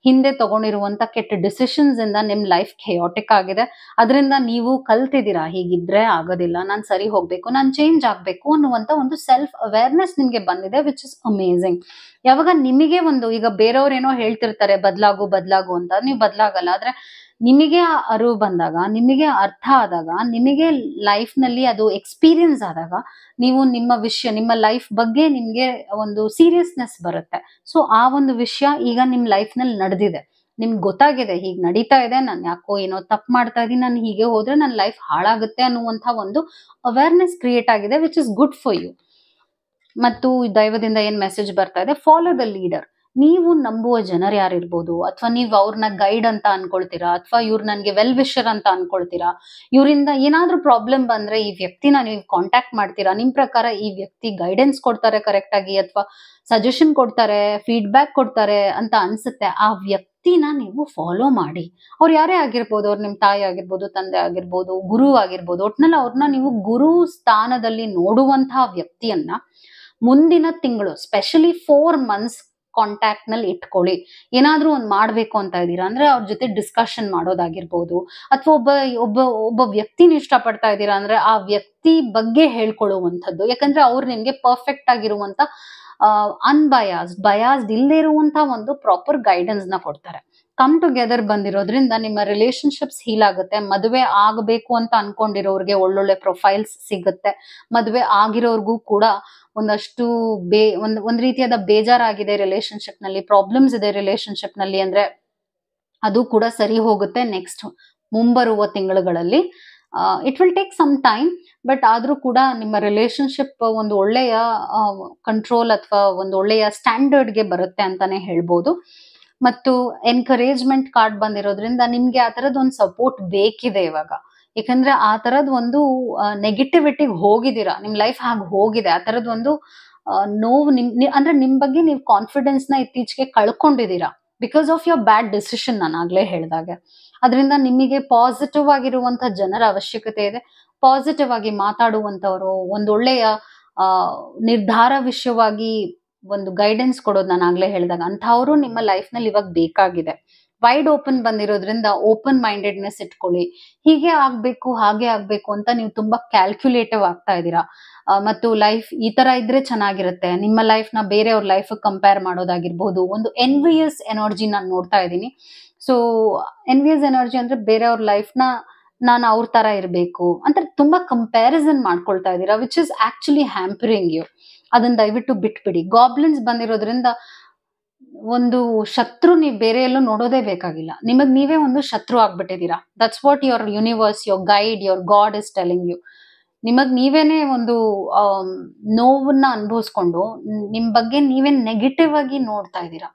ಹಿಂದೆ ತಗೊಂಡಿರುವಂತ ಕೆಟ್ಟ ಡಿಸಿಷನ್ಸ್ ಇಂದ ನಿಮ್ ಲೈಫ್ ಖೇಯಾಟಿಕ್ ಆಗಿದೆ. ಅದರಿಂದ ನೀವು ಕಲ್ತಿದ್ದೀರಾ ಹೀಗಿದ್ರೆ ಆಗೋದಿಲ್ಲ, ನಾನ್ ಸರಿ ಹೋಗ್ಬೇಕು, ನಾನ್ ಚೇಂಜ್ ಆಗ್ಬೇಕು ಅನ್ನುವಂತ ಒಂದು ಸೆಲ್ಫ್ ಅವೇರ್ನೆಸ್ ನಿಮ್ಗೆ ಬಂದಿದೆ, ವಿಚ್ ಇಸ್ ಅಮೇಝಿಂಗ್. ಯಾವಾಗ ನಿಮಗೆ ಒಂದು, ಈಗ ಬೇರೆಯವ್ರೇನೋ ಹೇಳ್ತಿರ್ತಾರೆ ಬದ್ಲಾಗು ಬದ್ಲಾಗು ಅಂತ, ನೀವು ಬದ್ಲಾಗಲ್ಲ. ಆದ್ರೆ ನಿಮಗೆ ಅರಿವು ಬಂದಾಗ, ನಿಮಗೆ ಅರ್ಥ ಆದಾಗ, ನಿಮಗೆ ಲೈಫ್ ನಲ್ಲಿ ಅದು ಎಕ್ಸ್ಪೀರಿಯನ್ಸ್ ಆದಾಗ, ನೀವು ನಿಮ್ಮ ವಿಷಯ, ನಿಮ್ಮ ಲೈಫ್ ಬಗ್ಗೆ ನಿಮ್ಗೆ ಒಂದು ಸೀರಿಯಸ್ನೆಸ್ ಬರುತ್ತೆ. ಸೊ ಆ ಒಂದು ವಿಷಯ ಈಗ ನಿಮ್ ಲೈಫ್ ನಲ್ಲಿ ನಡೆದಿದೆ, ನಿಮ್ಗೆ ಗೊತ್ತಾಗಿದೆ ಹೀಗ್ ನಡೀತಾ ಇದೆ, ನಾನು ಯಾಕೋ ಏನೋ ತಪ್ಪು ಮಾಡ್ತಾ ಇದೀನಿ, ನಾನು ಹೀಗೆ ಹೋದ್ರೆ ನನ್ನ ಲೈಫ್ ಹಾಳಾಗುತ್ತೆ ಅನ್ನುವಂತ ಒಂದು ಅವೇರ್ನೆಸ್ ಕ್ರಿಯೇಟ್ ಆಗಿದೆ, which is good for you. ಮತ್ತು ದೈವದಿಂದ ಏನ್ ಮೆಸೇಜ್ ಬರ್ತಾ ಇದೆ, ಫಾಲೋ ದ ಲೀಡರ್. ನೀವು ನಂಬುವ ಜನರು ಯಾರಿರ್ಬೋದು, ಅಥವಾ ನೀವು ಅವ್ರನ್ನ ಗೈಡ್ ಅಂತ ಅನ್ಕೊಳ್ತೀರಾ, ಅಥವಾ ಇವ್ರು ನನ್ಗೆ ವೆಲ್ ವಿಶರ್ ಅಂತ ಅನ್ಕೊಳ್ತೀರಾ, ಇವರಿಂದ ಏನಾದ್ರೂ ಪ್ರಾಬ್ಲಮ್ ಬಂದ್ರೆ ಈ ವ್ಯಕ್ತಿನ ನೀವು ಕಾಂಟ್ಯಾಕ್ಟ್ ಮಾಡ್ತೀರಾ, ನಿಮ್ ಪ್ರಕಾರ ಈ ವ್ಯಕ್ತಿ ಗೈಡೆನ್ಸ್ ಕೊಡ್ತಾರೆ ಕರೆಕ್ಟ್ ಆಗಿ, ಅಥವಾ ಸಜೆಷನ್ ಕೊಡ್ತಾರೆ, ಫೀಡ್ಬ್ಯಾಕ್ ಕೊಡ್ತಾರೆ ಅಂತ ಅನ್ಸುತ್ತೆ, ಆ ವ್ಯಕ್ತಿನ ನೀವು ಫಾಲೋ ಮಾಡಿ. ಅವ್ರು ಯಾರೇ ಆಗಿರ್ಬೋದು, ಅವ್ರು ನಿಮ್ ತಾಯಿ ಆಗಿರ್ಬೋದು, ತಂದೆ ಆಗಿರ್ಬೋದು, ಗುರು ಆಗಿರ್ಬೋದು, ಒಟ್ನಲ್ಲಿ ಅವ್ರನ್ನ ನೀವು ಗುರು ಸ್ಥಾನದಲ್ಲಿ ನೋಡುವಂತಹ ವ್ಯಕ್ತಿಯನ್ನ ಮುಂದಿನ ತಿಂಗಳು ಸ್ಪೆಷಲಿ 4 months ಕಾಂಟ್ಯಾಕ್ಟ್ ನಲ್ಲಿ ಇಟ್ಕೊಳ್ಳಿ. ಏನಾದ್ರೂ ಒಂದ್ ಮಾಡ್ಬೇಕು ಅಂತ ಇದೀರಾ ಅಂದ್ರೆ ಅವ್ರ ಜೊತೆ ಡಿಸ್ಕಷನ್ ಮಾಡೋದಾಗಿರ್ಬೋದು, ಅಥವಾ ಒಬ್ಬ ವ್ಯಕ್ತಿನ ಇಷ್ಟಪಡ್ತಾ ಇದ್ದೀರಾ ಅಂದ್ರೆ ಆ ವ್ಯಕ್ತಿ ಬಗ್ಗೆ ಹೇಳ್ಕೊಳ್ಳುವಂಥದ್ದು. ಯಾಕಂದ್ರೆ ಅವ್ರು ನಿಮ್ಗೆ ಪರ್ಫೆಕ್ಟ್ ಆಗಿರುವಂತ ಬಯಾಸ್ಡ್ ಇಲ್ಲದೆ ಇರುವಂತ ಒಂದು ಪ್ರಾಪರ್ ಗೈಡೆನ್ಸ್ ನ ಕೊಡ್ತಾರೆ. ಕಮ್ ಟುಗೆದರ್ ಬಂದಿರೋದ್ರಿಂದ ನಿಮ್ಮ ರಿಲೇಶನ್ಶಿಪ್ಸ್ ಹೀಲ್ ಆಗುತ್ತೆ. ಮದುವೆ ಆಗಬೇಕು ಅಂತ ಅನ್ಕೊಂಡಿರೋರ್ಗೆ ಒಳ್ಳೊಳ್ಳೆ ಪ್ರೊಫೈಲ್ಸ್ ಸಿಗುತ್ತೆ. ಮದುವೆ ಆಗಿರೋರ್ಗೂ ಕೂಡ ಒಂದಷ್ಟು ಒಂದ್ ರೀತಿಯಾದ ಬೇಜಾರಾಗಿದೆ ರಿಲೇಶನ್ಶಿಪ್ ನಲ್ಲಿ, ಪ್ರಾಬ್ಲಮ್ಸ್ ಇದೆ ರಿಲೇಶನ್ಶಿಪ್ ನಲ್ಲಿ ಅಂದ್ರೆ ಅದು ಕೂಡ ಸರಿ ಹೋಗುತ್ತೆ ನೆಕ್ಸ್ಟ್ ಮುಂಬರುವ ತಿಂಗಳುಗಳಲ್ಲಿ. It will take some time, but ಆದ್ರೂ ಕೂಡ ನಿಮ್ಮ ರಿಲೇಶನ್ಶಿಪ್ ಒಂದು ಒಳ್ಳೆಯ ಕಂಟ್ರೋಲ್ ಅಥವಾ ಒಂದು ಒಳ್ಳೆಯ ಸ್ಟ್ಯಾಂಡರ್ಡ್ಗೆ ಬರುತ್ತೆ ಅಂತಾನೆ ಹೇಳ್ಬೋದು. ಮತ್ತು ಎನ್ಕರೇಜ್ಮೆಂಟ್ ಕಾರ್ಡ್ ಬಂದಿರೋದ್ರಿಂದ ನಿಮ್ಗೆ ಆ ತರದ್ ಒಂದು ಸಪೋರ್ಟ್ ಬೇಕಿದೆ ಇವಾಗ. ಯಾಕಂದ್ರೆ ಆ ತರದ್ ಒಂದು ನೆಗೆಟಿವಿಟಿ ಹೋಗಿದ್ದೀರಾ, ನಿಮ್ ಲೈಫ್ ಹಾಗೆ ಹೋಗಿದೆ, ಆ ತರದ್ ಒಂದು ನೋವು ಅಂದ್ರೆ ನಿಮ್ ಬಗ್ಗೆ ನೀವು ಕಾನ್ಫಿಡೆನ್ಸ್ ನ ಇತ್ತೀಚೆಗೆ ಕಳ್ಕೊಂಡಿದ್ದೀರಾ because of your bad decision. ನಾನು ಆಗ್ಲೇ ಹೇಳಿದಾಗೆ ಅದರಿಂದ ನಿಮಗೆ ಪಾಸಿಟಿವ್ ಆಗಿರುವಂತ ಜನರ ಅವಶ್ಯಕತೆ ಇದೆ. ಪಾಸಿಟಿವ್ ಆಗಿ ಮಾತಾಡುವಂತವರು, ಒಂದೊಳ್ಳೆಯ ನಿರ್ಧಾರ ವಿಷಯವಾಗಿ ಒಂದು ಗೈಡೆನ್ಸ್ ಕೊಡೋದು, ನಾನು ಆಗ್ಲೇ ಹೇಳಿದಾಗ ಅಂಥವ್ರು ನಿಮ್ಮ ಲೈಫ್ ನಲ್ಲಿ ಇವಾಗ ಬೇಕಾಗಿದೆ. ವೈಡ್ ಓಪನ್ ಬಂದಿರೋದ್ರಿಂದ ಓಪನ್ ಮೈಂಡೆಡ್ನೆಸ್ ಇಟ್ಕೊಳ್ಳಿ. ಹೀಗೆ ಆಗ್ಬೇಕು ಹಾಗೆ ಆಗ್ಬೇಕು ಅಂತ ನೀವು ತುಂಬಾ ಕ್ಯಾಲ್ಕುಲೇಟಿವ್ ಆಗ್ತಾ ಇದ್ದೀರಾ. ಮತ್ತು ಲೈಫ್ ಈ ತರ ಇದ್ರೆ ಚೆನ್ನಾಗಿರುತ್ತೆ, ನಿಮ್ಮ ಲೈಫ್ ನ ಬೇರೆಯವ್ರ ಲೈಫ್ ಕಂಪೇರ್ ಮಾಡೋದಾಗಿರ್ಬೋದು. ಒಂದು ಎನ್ವಿಯಸ್ ಎನರ್ಜಿ ನಾನು ನೋಡ್ತಾ ಇದ್ದೀನಿ. ಸೊ ಎನ್ವಿಯಸ್ ಎನರ್ಜಿ ಅಂದ್ರೆ ಬೇರೆಯವ್ರ ಲೈಫ್ ನ ನಾನು ಅವ್ರ ತರ ಇರ್ಬೇಕು ಅಂತ ತುಂಬಾ ಕಂಪ್ಯಾರಿಸನ್ ಮಾಡ್ಕೊಳ್ತಾ ಇದ್ದೀರಾ, ವಿಚ್ ಇಸ್ ಆಕ್ಚುಲಿ ಹ್ಯಾಂಪರಿಂಗ್ ಯು. ಅದನ್ನ ದಯವಿಟ್ಟು ಬಿಟ್ಬಿಡಿ. ಗಾಬ್ಲಿನ್ಸ್ ಬಂದಿರೋದ್ರಿಂದ ಒಂದು ಶತ್ರು ನೀವು ಬೇರೆ ಎಲ್ಲೂ ನೋಡೋದೇ ಬೇಕಾಗಿಲ್ಲ, ನಿಮಗ್ ನೀವೇ ಒಂದು ಶತ್ರು ಆಗ್ಬಿಟ್ಟಿದ್ದೀರಾ. That's what your universe, your guide, your God is telling you. ನಿಮಗ್ ನೀವೇನೆ ಒಂದು ನೋವನ್ನ ಅನುಭವಿಸ್ಕೊಂಡು ನಿಮ್ ಬಗ್ಗೆ ನೀವೇ ನೆಗೆಟಿವ್ ಆಗಿ ನೋಡ್ತಾ ಇದ್ದೀರಾ.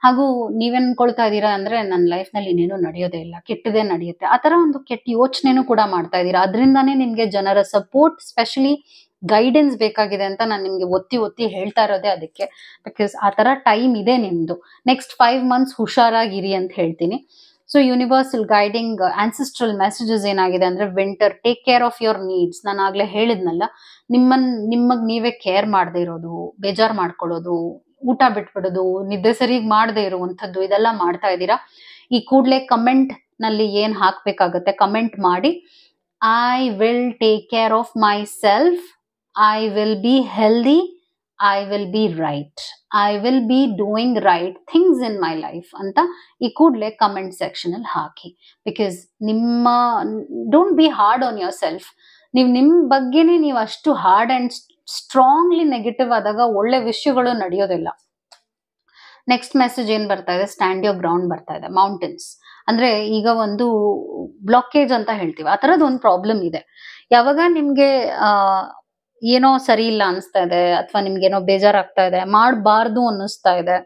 ಹಾಗೂ ನೀವೇನ್ ಅನ್ಕೊಳ್ತಾ ಇದ್ದೀರಾ ಅಂದ್ರೆ ನನ್ನ ಲೈಫ್ ನಲ್ಲಿ ಇನ್ನೇನು ನಡೆಯೋದೇ ಇಲ್ಲ, ಕೆಟ್ಟದೇ ನಡೆಯುತ್ತೆ, ಆತರ ಒಂದು ಕೆಟ್ಟ ಯೋಚನೆನೂ ಕೂಡ ಮಾಡ್ತಾ ಇದ್ದೀರಾ. ಅದರಿಂದಾನೇ ನಿಮ್ಗೆ ಜನರ ಸಪೋರ್ಟ್, ಸ್ಪೆಷಲಿ ಗೈಡೆನ್ಸ್ ಬೇಕಾಗಿದೆ ಅಂತ ನಾನು ನಿಮ್ಗೆ ಒತ್ತಿ ಹೇಳ್ತಾ ಇರೋದೇ ಅದಕ್ಕೆ. ಬಿಕಾಸ್ ಆ ತರ ಟೈಮ್ ಇದೆ ನಿಮ್ದು. ನೆಕ್ಸ್ಟ್ 5 months ಹುಷಾರಾಗಿರಿ ಅಂತ ಹೇಳ್ತೀನಿ. So universal guiding ancestral messages ಏನಾಗಿದೆ ಅಂದ್ರೆ, winter, take care of your needs. ನಾನು ಆಗ್ಲೇ ಹೇಳಿದ್ನಲ್ಲ, ನಿಮಗ್ ನೀವೇ ಕೇರ್ ಮಾಡದೇ ಇರೋದು, ಬೇಜಾರ್ ಮಾಡ್ಕೊಳ್ಳೋದು, ಊಟ ಬಿಟ್ಬಿಡೋದು, ನಿದ್ದೆ ಸರಿಯಾಗಿ ಮಾಡದೇ ಇರುವಂತದ್ದು, ಇದೆಲ್ಲ ಮಾಡ್ತಾ ಇದ್ದೀರಾ. ಈ ಕೂಡ್ಲೆ ಕಮೆಂಟ್ ನಲ್ಲಿ ಏನ್ ಹಾಕ್ಬೇಕಾಗತ್ತೆ ಕಮೆಂಟ್ ಮಾಡಿ. I will take care of my self, I will be healthy, I will be right, I will be doing right things in my life ಅಂತ ಈ ಕೂಡಲೇ ಕಮೆಂಟ್ ಸೆಕ್ಷನ್ ಅಲ್ಲಿ ಹಾಕಿ. Because don't be hard on yourself. ನಿಮ್ ಬಗ್ಗೆನೇ ನೀವು ಅಷ್ಟು hard and strongly negative ಆದಾಗ ಒಳ್ಳೆ ವಿಷಯಗಳು ನಡೆಯೋದಿಲ್ಲ. ನೆಕ್ಸ್ಟ್ ಮೆಸೇಜ್ ಏನ್ ಬರ್ತಾ ಇದೆ, ಸ್ಟ್ಯಾಂಡ್ ಯೋರ್ ಗ್ರೌಂಡ್ ಬರ್ತಾ ಇದೆ. ಮೌಂಟೇನ್ಸ್ ಅಂದ್ರೆ ಈಗ ಒಂದು ಬ್ಲಾಕೇಜ್ ಅಂತ ಹೇಳ್ತೀವಿ, ಆ ತರದ್ ಒಂದು ಪ್ರಾಬ್ಲಮ್ ಇದೆ. ಯಾವಾಗ ನಿಮ್ಗೆ ಏನೋ ಸರಿ ಇಲ್ಲ ಅನಿಸ್ತಾ ಇದೆ, ಅಥವಾ ನಿಮ್ಗೇನೋ ಬೇಜಾರಾಗ್ತಾ ಇದೆ, ಮಾಡಬಾರ್ದು ಅನ್ನಿಸ್ತಾ ಇದೆ,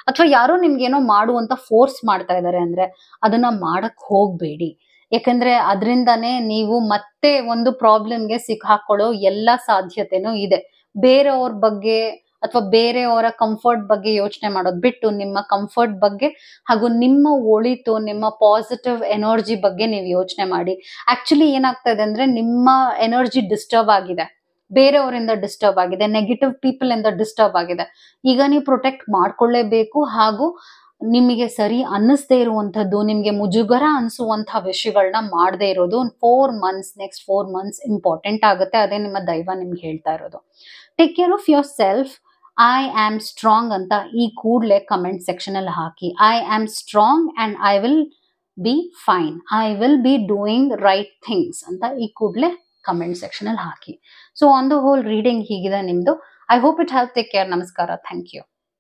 ಅಥವಾ ಯಾರೋ ನಿಮ್ಗೇನೋ ಮಾಡುವಂತ ಫೋರ್ಸ್ ಮಾಡ್ತಾ ಇದಾರೆ ಅಂದ್ರೆ ಅದನ್ನ ಮಾಡಕ್ ಹೋಗ್ಬೇಡಿ. ಯಾಕಂದ್ರೆ ಅದರಿಂದಾನೇ ನೀವು ಮತ್ತೆ ಒಂದು ಪ್ರಾಬ್ಲಮ್ಗೆ ಸಿಕ್ಕಾಕೊಳ್ಳೋ ಎಲ್ಲ ಸಾಧ್ಯತೆನೂ ಇದೆ. ಬೇರೆಯವ್ರ ಬಗ್ಗೆ ಅಥವಾ ಬೇರೆಯವರ ಕಂಫರ್ಟ್ ಬಗ್ಗೆ ಯೋಚನೆ ಮಾಡೋದು ಬಿಟ್ಟು ನಿಮ್ಮ ಕಂಫರ್ಟ್ ಬಗ್ಗೆ ಹಾಗೂ ನಿಮ್ಮ ಒಳಿತು, ನಿಮ್ಮ ಪಾಸಿಟಿವ್ ಎನರ್ಜಿ ಬಗ್ಗೆ ನೀವು ಯೋಚನೆ ಮಾಡಿ. ಆಕ್ಚುಲಿ ಏನಾಗ್ತಾ ಇದೆ ಅಂದ್ರೆ ನಿಮ್ಮ ಎನರ್ಜಿ ಡಿಸ್ಟರ್ಬ್ ಆಗಿದೆ, ಬೇರೆಯವರಿಂದ ಡಿಸ್ಟರ್ಬ್ ಆಗಿದೆ, ನೆಗೆಟಿವ್ ಪೀಪಲ್ ಇಂದ ಡಿಸ್ಟರ್ಬ್ ಆಗಿದೆ. ಈಗ ನೀವು ಪ್ರೊಟೆಕ್ಟ್ ಮಾಡ್ಕೊಳ್ಳೇಬೇಕು ಹಾಗೂ ನಿಮಗೆ ಸರಿ ಅನ್ನಿಸ್ದೇ ಇರುವಂಥದ್ದು, ನಿಮಗೆ ಮುಜುಗರ ಅನಿಸುವಂತಹ ವಿಷಯಗಳನ್ನ ಮಾಡದೇ ಇರೋದು 4 ಮಂತ್ಸ್, ನೆಕ್ಸ್ಟ್ 4 ಮಂತ್ಸ್ ಇಂಪಾರ್ಟೆಂಟ್ ಆಗುತ್ತೆ. ಅದೇ ನಿಮ್ಮ ದೈವ ನಿಮ್ಗೆ ಹೇಳ್ತಾ ಇರೋದು. Take care of yourself. I am strong ಅಂತ ಈ ಕೂಡಲೇ ಕಮೆಂಟ್ ಸೆಕ್ಷನ್ ಅಲ್ಲಿ ಹಾಕಿ. I am strong and I will be fine. I will be doing right things ಅಂತ ಈ ಕೂಡಲೇ ಕಮೆಂಟ್ ಸೆಕ್ಷನ್ ಅಲ್ಲಿ ಹಾಕಿ. So on the whole reading ಹೀಗಿದೆ ನಿಮ್ದು. I hope it help. Take care. ನಮಸ್ಕಾರ. Thank you.